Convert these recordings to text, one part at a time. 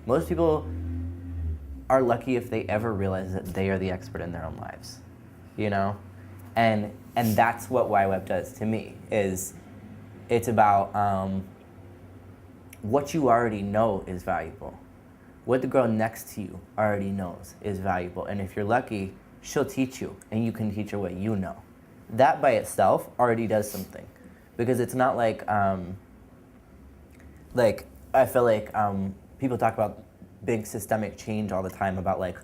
Most people are lucky if they ever realize that they are the expert in their own lives, you know? And that's what YWEP does to me, is it's about what you already know is valuable. What the girl next to you already knows is valuable. And if you're lucky, she'll teach you, and you can teach her what you know. That by itself already does something. Because it's not like I feel like people talk about big systemic change all the time about like,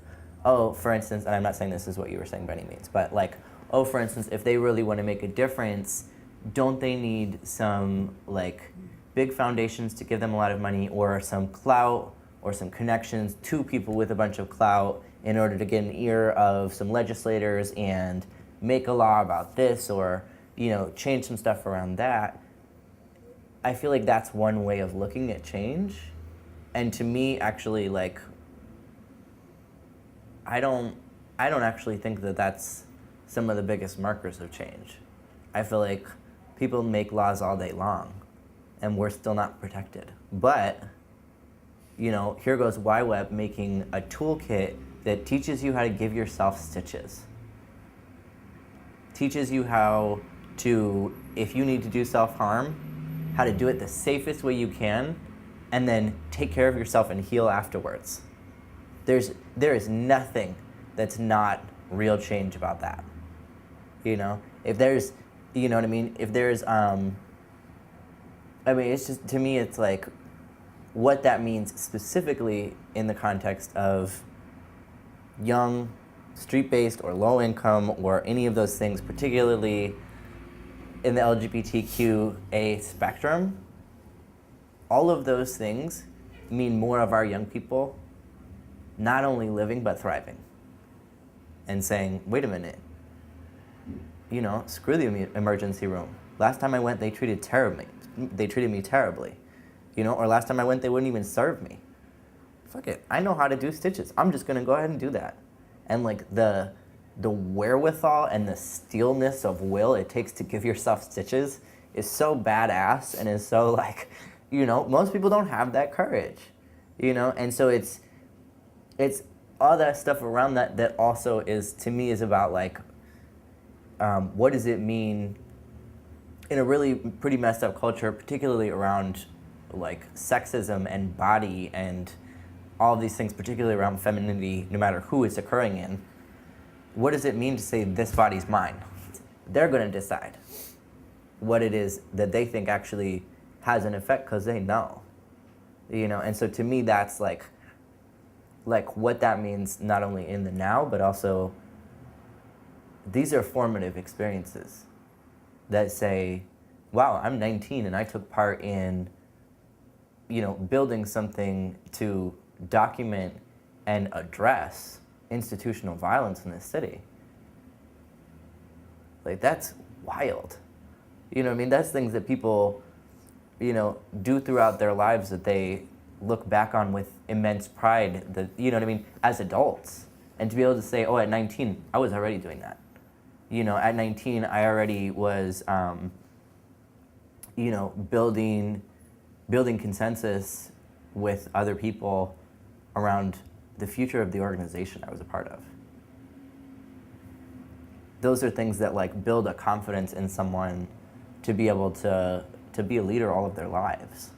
oh, for instance, and I'm not saying this is what you were saying by any means, but like, oh, for instance, if they really want to make a difference, don't they need some like big foundations to give them a lot of money, or some clout or some connections to people with a bunch of clout in order to get an ear of some legislators and make a law about this, or, you know, change some stuff around that. I feel like that's one way of looking at change. And to me, actually, like, I don't actually think that that's some of the biggest markers of change. I feel like people make laws all day long, and we're still not protected. But, you know, here goes YWEP making a toolkit that teaches you how to give yourself stitches. Teaches you how to, if you need to do self-harm, how to do it the safest way you can, and then take care of yourself and heal afterwards. There is nothing that's not real change about that. You know, if there's, you know what I mean? If there's, I mean, it's just, to me, it's like what that means specifically in the context of young, street-based or low income or any of those things, particularly in the LGBTQA spectrum. All of those things mean more of our young people not only living but thriving and saying, wait a minute, you know, screw the emergency room. Last time I went, they treated me terribly, you know, or last time I went, they wouldn't even serve me. Fuck it, I know how to do stitches. I'm just gonna go ahead and do that. And like the wherewithal and the steelness of will it takes to give yourself stitches is so badass, and is so like, you know, most people don't have that courage, you know? And so it's all that stuff around that also is, to me, is about like, what does it mean in a really pretty messed up culture, particularly around like sexism and body and all of these things, particularly around femininity, no matter who it's occurring in. What does it mean to say this body's mine? They're gonna decide what it is that they think actually has an effect, because they know, you know. And so to me, that's like what that means, not only in the now, but also these are formative experiences that say, wow, I'm 19 and I took part in, you know, building something to document and address institutional violence in this city. Like, that's wild. You know what I mean? That's things that people, you know, do throughout their lives that they look back on with immense pride, that, you know what I mean, as adults. And to be able to say, oh, at 19, I was already doing that. You know, at 19, I already was, you know, building consensus with other people around the future of the organization I was a part of. Those are things that like build a confidence in someone to be able to be a leader all of their lives.